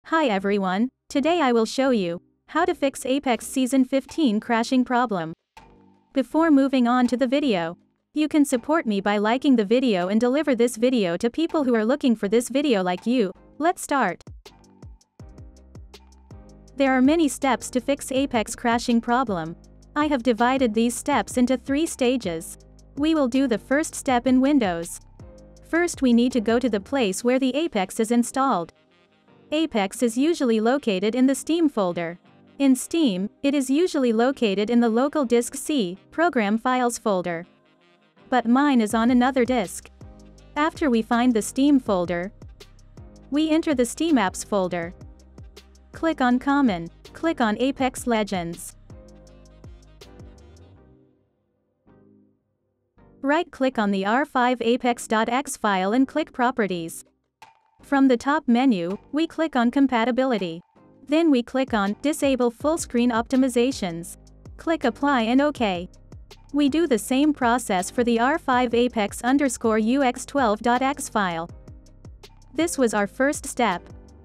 Hi everyone, today I will show you how to fix Apex Season 15 crashing problem. Before moving on to the video, you can support me by liking the video and deliver this video to people who are looking for this video like you. Let's start. There are many steps to fix Apex crashing problem. I have divided these steps into 3 stages. We will do the first step in Windows. First we need to go to the place where the Apex is installed. Apex is usually located in the Steam folder. In Steam, it is usually located in the local disk C, Program Files folder. But mine is on another disk. After we find the Steam folder, we enter the Steam Apps folder. Click on Common, click on Apex Legends. Right-click on the R5 apex.exe file and click Properties. From the top menu, we click on Compatibility. Then we click on Disable Full Screen Optimizations. Click Apply and OK. We do the same process for the R5 apex_ux12.exe file. This was our first step.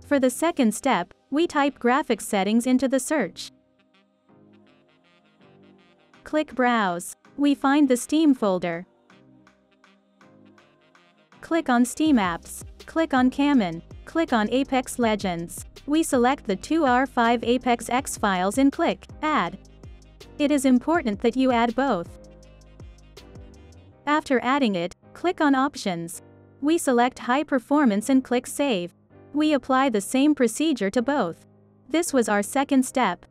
For the second step, we type graphics settings into the search. Click Browse. We find the Steam folder. Click on Steam Apps. Click on Common. Click on Apex Legends. We select the 2 R5 apex.exe files and click Add. It is important that you add both. After adding it, click on Options. We select High Performance and click Save. We apply the same procedure to both. This was our second step.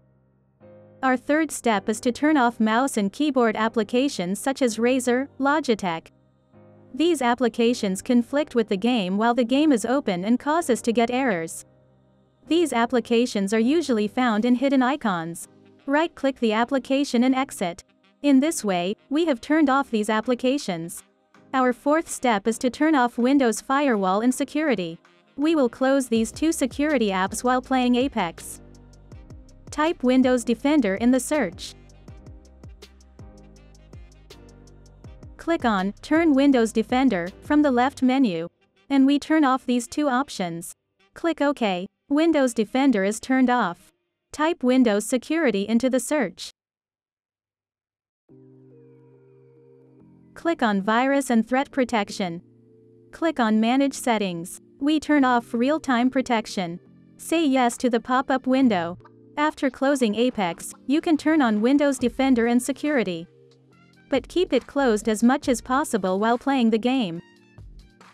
Our third step is to turn off mouse and keyboard applications such as Razer, Logitech. These applications conflict with the game while the game is open and cause us to get errors. These applications are usually found in hidden icons. Right-click the application and exit. In this way, we have turned off these applications. Our fourth step is to turn off Windows Firewall and Security. We will close these 2 security apps while playing Apex. Type Windows Defender in the search. Click on Turn Windows Defender from the left menu, and we turn off these 2 options. Click OK. Windows Defender is turned off. Type Windows Security into the search. Click on Virus and Threat Protection. Click on Manage Settings. We turn off real-time protection. Say yes to the pop-up window. After closing Apex, you can turn on Windows Defender and Security. But keep it closed as much as possible while playing the game.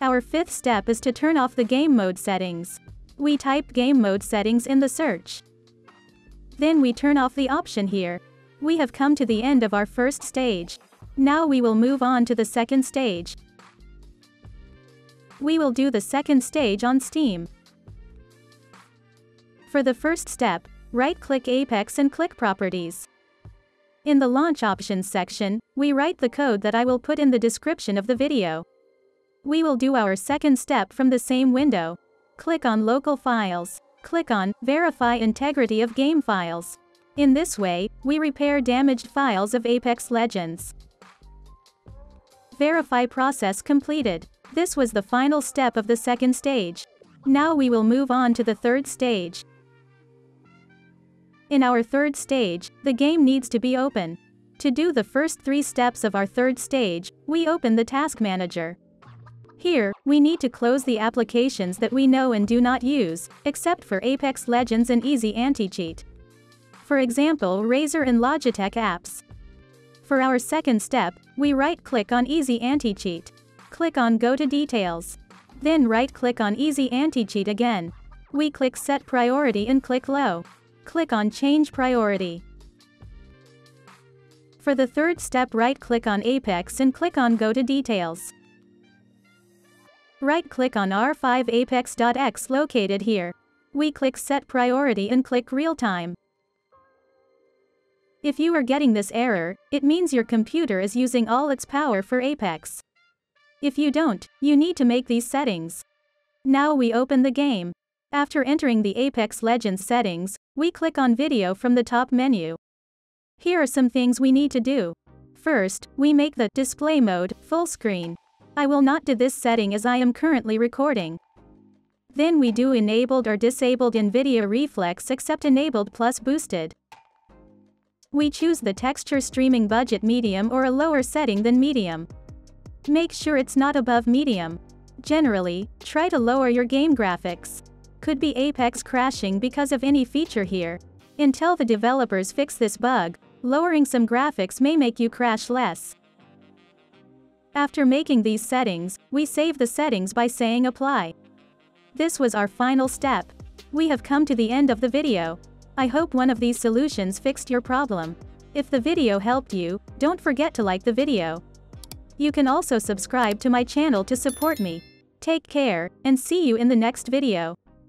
Our fifth step is to turn off the game mode settings. We type game mode settings in the search. Then we turn off the option here. We have come to the end of our first stage. Now we will move on to the second stage. We will do the second stage on Steam. For the first step, right-click Apex and click Properties. In the Launch Options section, we write the code that I will put in the description of the video. We will do our second step from the same window. Click on Local Files. Click on Verify Integrity of Game Files. In this way, we repair damaged files of Apex Legends. Verify process completed. This was the final step of the second stage. Now we will move on to the third stage. In our third stage, the game needs to be open. To do the first 3 steps of our third stage, we open the Task Manager. Here, we need to close the applications that we know and do not use, except for Apex Legends and Easy Anti-Cheat. For example, Razer and Logitech apps. For our second step, we right-click on Easy Anti-Cheat. Click on Go to Details. Then right-click on Easy Anti-Cheat again. We click Set Priority and click Low. Click on Change Priority. For the third step, right-click on Apex and click on Go to Details. Right-click on R5 apex.exe located here. We click Set Priority and click Real Time. If you are getting this error, it means your computer is using all its power for Apex. If you don't, you need to make these settings. Now we open the game. After entering the Apex Legends settings, we click on Video from the top menu. Here are some things we need to do. First, we make the display mode full screen. I will not do this setting as I am currently recording. Then we do enabled or disabled NVIDIA Reflex except enabled plus boosted. We choose the texture streaming budget medium or a lower setting than medium. Make sure it's not above medium. Generally, try to lower your game graphics. Could be Apex crashing because of any feature here. Until the developers fix this bug, lowering some graphics may make you crash less. After making these settings, we save the settings by saying apply. This was our final step. We have come to the end of the video. I hope one of these solutions fixed your problem. If the video helped you, don't forget to like the video. You can also subscribe to my channel to support me. Take care, and see you in the next video.